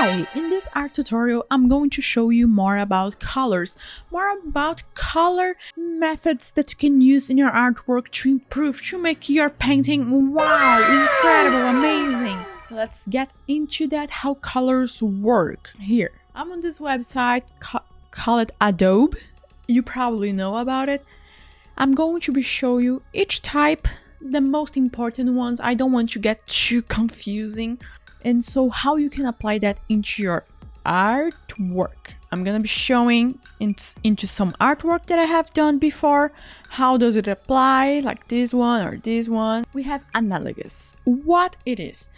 Hi! In this art tutorial, I'm going to show you more about colors, more about color methods that you can use in your artwork to improve, to make your painting, wow, incredible, amazing! Let's get into that, how colors work. Here, I'm on this website, call it Adobe. You probably know about it. I'm going to be showing you each type, the most important ones. I don't want to get too confusing. And so how you can apply that into your artwork. I'm gonna be showing into some artwork that I have done before. How does it apply, like this one or this one? We have Analogous. What it is?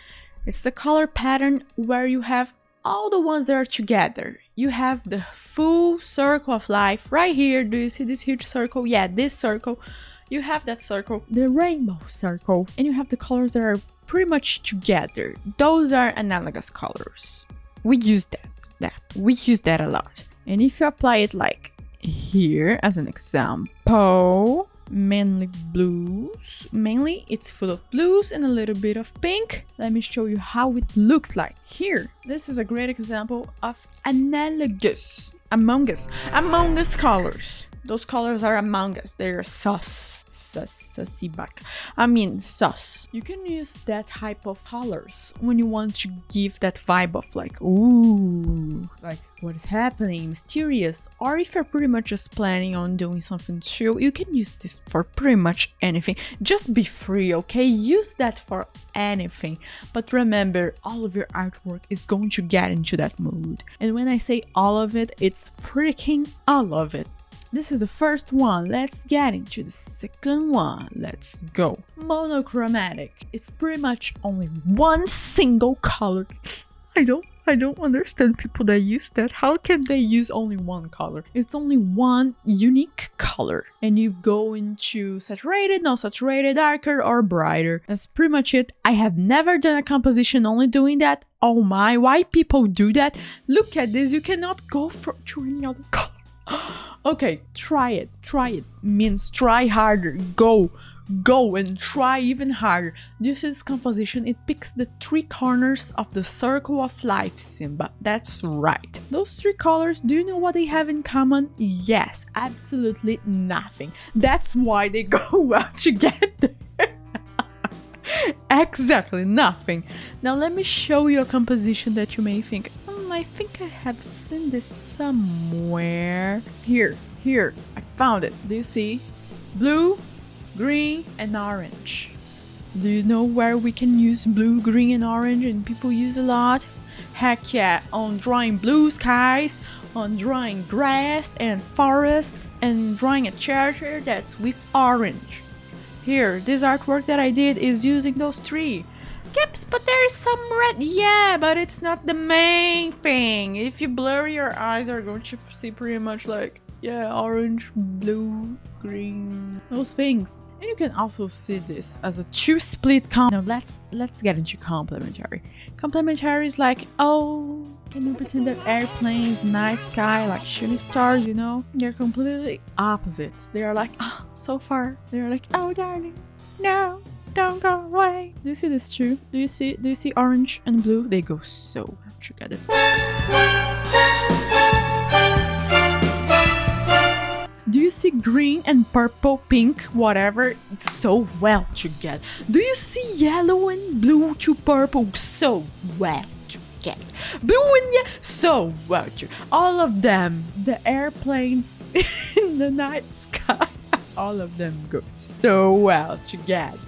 It's the color pattern where you have all the ones that are together. You have the full circle of life right here. Do you see this huge circle? Yeah, this circle. You have that circle, the rainbow circle, and you have the colors that are pretty much together. Those are analogous colors. We use we use that a lot. And if you apply it like here as an example, mainly blues, mainly it's full of blues and a little bit of pink. Let me show you how it looks like here. This is a great example of analogous, among us colors. Those colors are among us. They're sus. I mean sus. You can use that type of colors when you want to give that vibe of like, ooh, like what is happening, mysterious. Or if you're pretty much just planning on doing something chill, you can use this for pretty much anything. Just be free, okay? Use that for anything. But remember, all of your artwork is going to get into that mood. And when I say all of it, it's freaking all of it. This is the first one. Let's get into the second one. Let's go. Monochromatic. It's pretty much only one single color. I don't understand people that use that. How can they use only one color? It's only one unique color. And you go into saturated, non saturated, darker, or brighter. That's pretty much it. I have never done a composition only doing that. Oh my, why people do that? Look at this. You cannot go to any other color. Okay, try it. Means try harder. Go and try even harder. This is composition. It picks the three corners of the circle of life, Simba. That's right. Those three colors, do you know what they have in common? Yes, absolutely nothing. That's why they go out together. Exactly, nothing. Now let me show you a composition that you may think, I think I have seen this somewhere. Here, I found it. Do you see? Blue, green, and orange. Do you know where we can use blue, green, and orange and people use a lot? Heck yeah, on drawing blue skies, on drawing grass and forests, and drawing a character that's with orange. Here, this artwork that I did is using those three. Caps, but there is some red. Yeah, but it's not the main thing. If you blur your eyes, you're going to see pretty much like, yeah, orange, blue, green, those things. And you can also see this as a two split Now let's get into complementary. Complementary is like, oh, can you pretend that airplanes, night sky, like shooting stars, you know? They're completely opposites. They are like, oh, so far. They're like, oh, darling, no. Don't go away. Do you see this too? Do you see orange and blue? They go so well together. Do you see green and purple, pink, whatever? It's so well together. Do you see yellow and blue to purple? So well together. Blue and yellow, so well together. All of them, the airplanes in the night sky, all of them go so well together.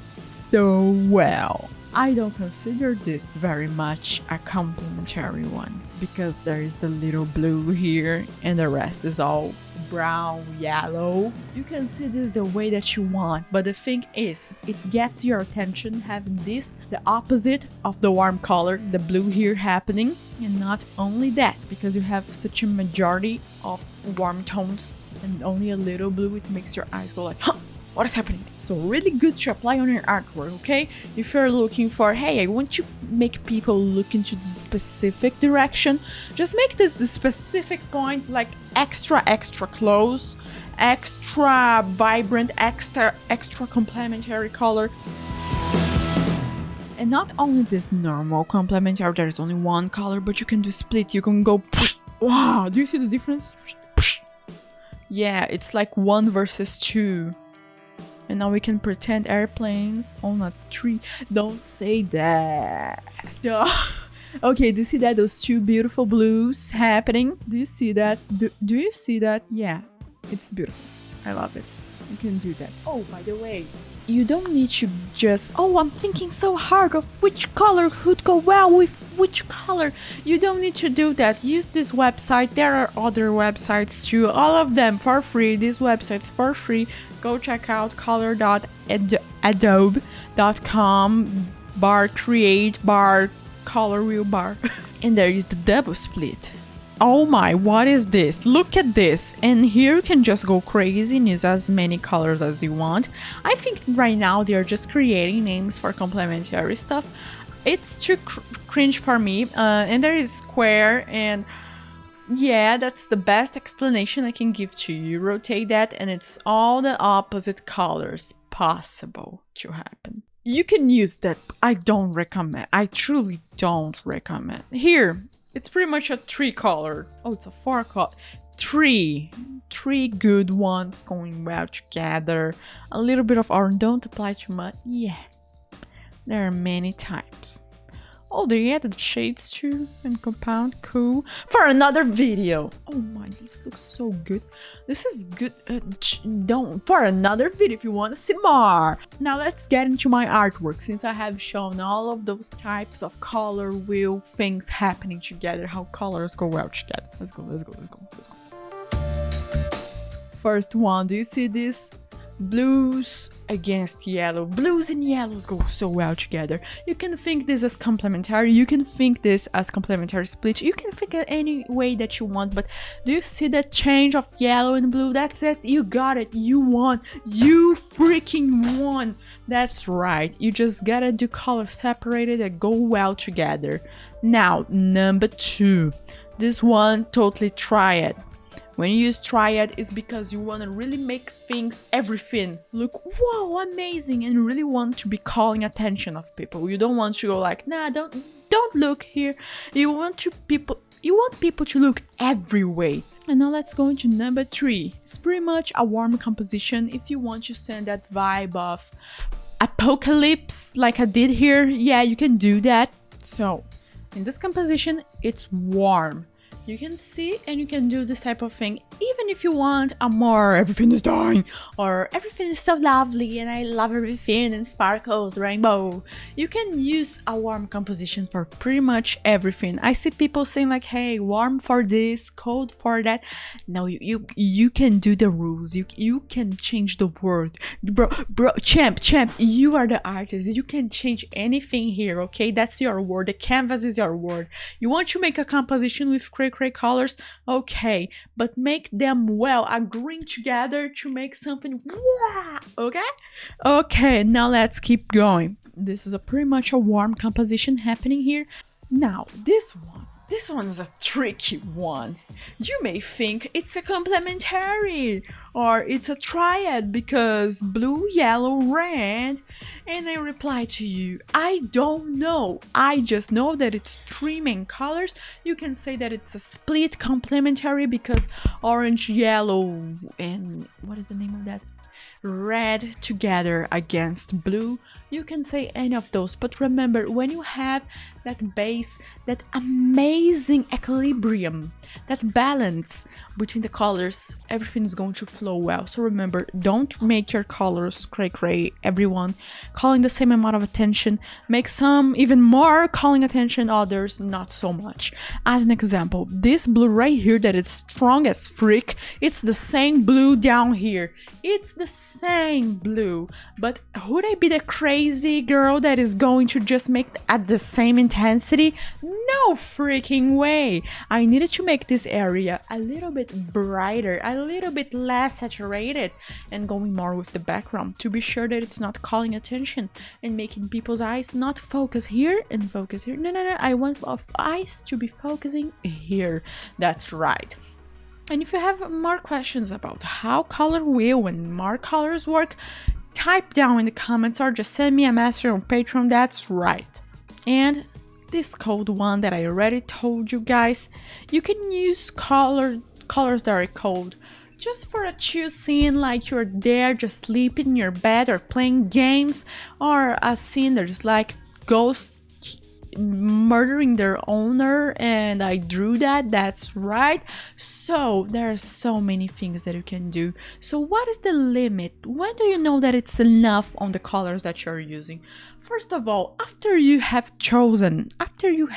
So well. I don't consider this very much a complementary one because there is the little blue here and the rest is all brown, yellow. You can see this the way that you want, but the thing is, it gets your attention having this, the opposite of the warm color, the blue here happening. And not only that, because you have such a majority of warm tones and only a little blue, it makes your eyes go like, huh, what is happening? So really good to apply on your artwork, okay? If you're looking for, hey, I want to make people look into this specific direction, just make this specific point like extra close, extra vibrant, extra complementary color. And not only this normal complementary, there is only one color, but you can do split. You can go, wow, do you see the difference? Yeah, it's like 1 versus 2. And now we can pretend airplanes on a tree. Don't say that. Okay, do you see that? Those 2 beautiful blues happening. Do you see that? Do you see that? Yeah, it's beautiful. I love it. You can do that. Oh, by the way, you don't need to just, oh, I'm thinking so hard of which color would go well with which color. You don't need to do that. Use this website. There are other websites too. All of them for free. These websites for free. Go check out color.adobe.com/create/color wheel bar. And there is the double split. Oh my, what is this? Look at this. And here you can just go crazy and use as many colors as you want. I think right now they're just creating names for complementary stuff. It's too cringe for me. And there is square, and yeah, that's the best explanation I can give to you. Rotate that and it's all the opposite colors possible to happen. You can use that. I don't recommend. I truly don't recommend. Here, it's pretty much a 3 color. Oh, it's a 4 color. 3 good ones going well together. A little bit of orange. Don't apply too much. Yeah, there are many types. Oh, they added shades too and compound. Cool. For another video. Oh my, this looks so good. This is good. For another video if you want to see more. Now let's get into my artwork, since I have shown all of those types of color wheel things happening together, how colors go well together. Let's go. First one, do you see this? Blues against yellow. Blues and yellows go so well together. You can think this as complementary. You can think this as complementary split. You can think it any way that you want. But do you see the change of yellow and blue? That's it. You got it. You won. You freaking won. That's right. You just gotta do colors separated that go well together. Now, number 2. This one, totally triad. When you use triad, it's because you want to really make things, everything, look, whoa, amazing, and really want to be calling attention of people. You don't want to go like, nah, don't look here. You want people to look every way. And now let's go into number 3. It's pretty much a warm composition if you want to send that vibe of apocalypse like I did here. Yeah, you can do that. So in this composition, it's warm. You can see and you can do this type of thing. Even if you want a more everything is dying or everything is so lovely and I love everything and sparkles, rainbow. You can use a warm composition for pretty much everything. I see people saying like, hey, warm for this, cold for that. No, you can do the rules. You can change the word. Bro, champ, you are the artist. You can change anything here, okay? That's your word. The canvas is your word. You want to make a composition with cray colors, okay, but make them well, agreeing together to make something, okay, now let's keep going. This is pretty much a warm composition happening here. Now this one is a tricky one. You may think it's a complementary or it's a triad because blue, yellow, red, and I reply to you, I don't know. I just know that it's 3 main colors. You can say that it's a split complementary because orange, yellow, and what is the name of that? Red together against blue. You can say any of those, but remember, when you have that base, that amazing equilibrium, that balance between the colors, everything is going to flow well. So remember, don't make your colors cray, everyone calling the same amount of attention. Make some even more calling attention, others not so much. As an example, this blue right here that is strong as freak, it's the same blue down here. It's the same blue, but would I be the crazy girl that is going to just make at the same intensity? No freaking way. I needed to make this area a little bit brighter, a little bit less saturated, and going more with the background to be sure that it's not calling attention and making people's eyes not focus here and focus here. No, I want eyes to be focusing here. That's right. And if you have more questions about how color wheel and more colors work, type down in the comments or just send me a message on Patreon. That's right. And this code one that I already told you guys, you can use colors that are cold just for a chill scene, like you're there just sleeping in your bed or playing games, or a scene that's like ghosts murdering their owner, and I drew that. That's right. So there are so many things that you can do. So what is the limit? When do you know that it's enough on the colors that you're using? First of all, after you have chosen, after you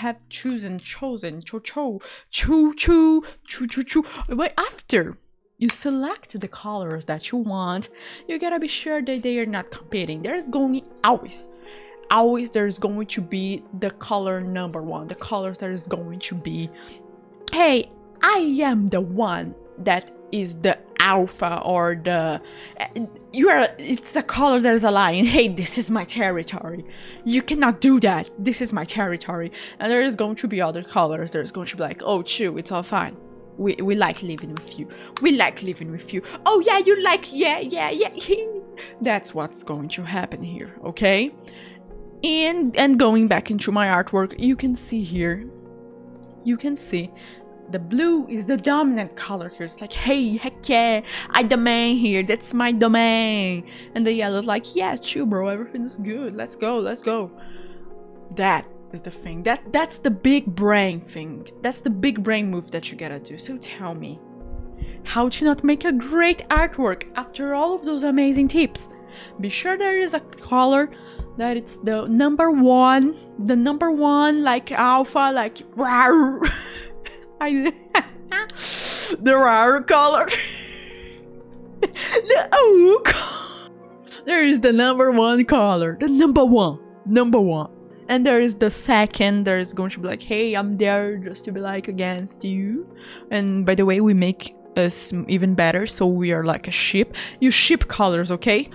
select the colors that you want, you gotta be sure that they are not competing. There's going always there's going to be the color number one, the colors that is going to be, hey, I am the one that is the alpha, or the it's a color that is a lion. Hey, this is my territory. You cannot do that. This is my territory. And there is going to be other colors. There's going to be like, oh, chill, it's all fine. We like living with you. We like living with you. Oh yeah, you like, yeah. That's what's going to happen here, okay? And going back into my artwork, you can see here, the blue is the dominant color here. It's like, hey, heck yeah, I domain here, that's my domain. And the yellow is like, yeah, chill bro, everything's good, let's go. That is the thing. That's the big brain thing. That's the big brain move that you gotta do. So tell me, how to not make a great artwork after all of those amazing tips? Be sure there is a color that it's the number one, like alpha, like rawr. The rawr color. The O color. There is the number one color, the number one. And there is the second, there is going to be like, hey, I'm there just to be like against you. And by the way, we make us even better, so we are like a ship. You ship colors, okay?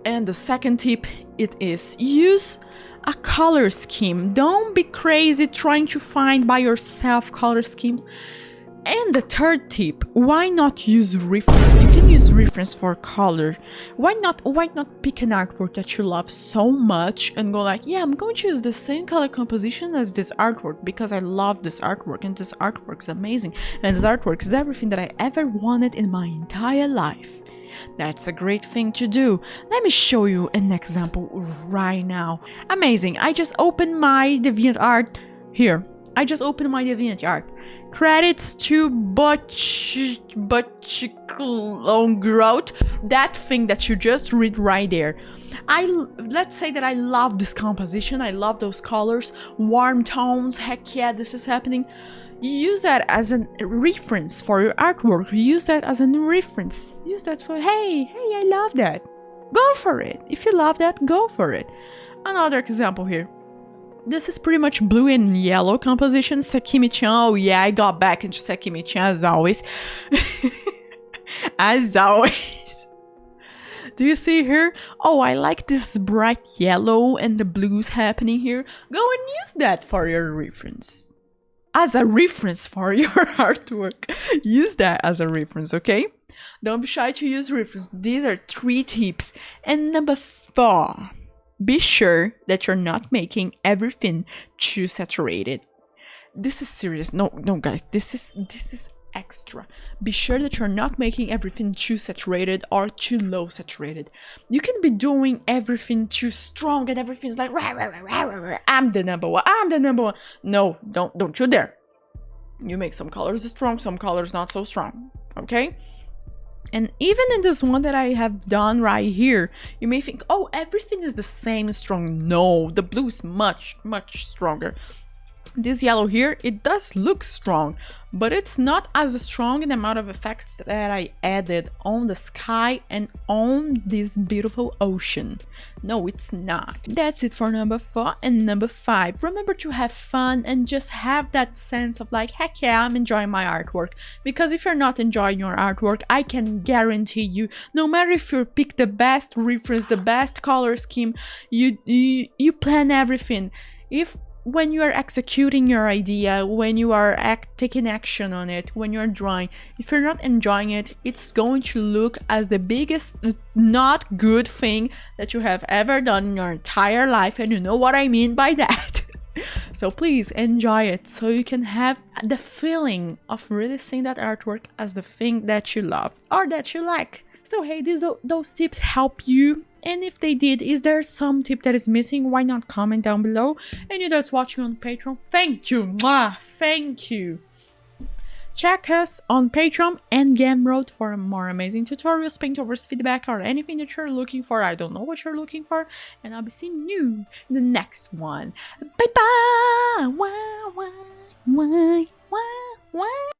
And the second tip, it is use a color scheme. Don't be crazy trying to find by yourself color schemes. And the third tip, why not use reference? You can use reference for color. Why not pick an artwork that you love so much and go like, yeah, I'm going to use the same color composition as this artwork because I love this artwork and this artwork's amazing. And this artwork is everything that I ever wanted in my entire life. That's a great thing to do. Let me show you an example right now. Amazing. I just opened my DeviantArt here. Credits to Butchgrowth, that thing that you just read right there. Let's say that I love this composition, I love those colors, warm tones, heck yeah, this is happening. You use that as a reference for your artwork. You use that as a reference. Use that for, hey, I love that. Go for it. If you love that, go for it. Another example here. This is pretty much blue and yellow composition. Sekimi-chan, oh yeah, I got back into Sekimi-chan as always. As always. Do you see here? Oh, I like this bright yellow and the blues happening here. Go and use that for your reference. As a reference for your artwork. Use that as a reference, okay? Don't be shy to use reference. These are 3 tips. And number 4. Be sure that you're not making everything too saturated. This is serious. No guys, this is extra. Be sure that you're not making everything too saturated or too low saturated. You can be doing everything too strong and everything's like rah, rah, rah, rah, rah, I'm the number one. No, don't you dare. You make some colors strong, some colors not so strong. Okay? And even in this one that I have done right here, you may think, oh, everything is the same strong. No, the blue is much stronger. This yellow here, it does look strong, but it's not as strong in the amount of effects that I added on the sky and on this beautiful ocean. No, it's not. That's it for number 4 and number 5. Remember to have fun and just have that sense of like, heck yeah, I'm enjoying my artwork. Because if you're not enjoying your artwork, I can guarantee you, no matter if you pick the best reference, the best color scheme, you plan everything. If when you are executing your idea, when you are taking action on it, when you're drawing, if you're not enjoying it, it's going to look as the biggest not good thing that you have ever done in your entire life, and you know what I mean by that. So please enjoy it so you can have the feeling of really seeing that artwork as the thing that you love or that you like. So hey, those tips help you? And if they did, is there some tip that is missing? Why not comment down below? And you that's watching on Patreon, thank you! Mwah! Thank you! Check us on Patreon and Gumroad for more amazing tutorials, paintovers, feedback, or anything that you're looking for. I don't know what you're looking for, and I'll be seeing you in the next one. Bye bye! Wah, wah, wah, wah, wah.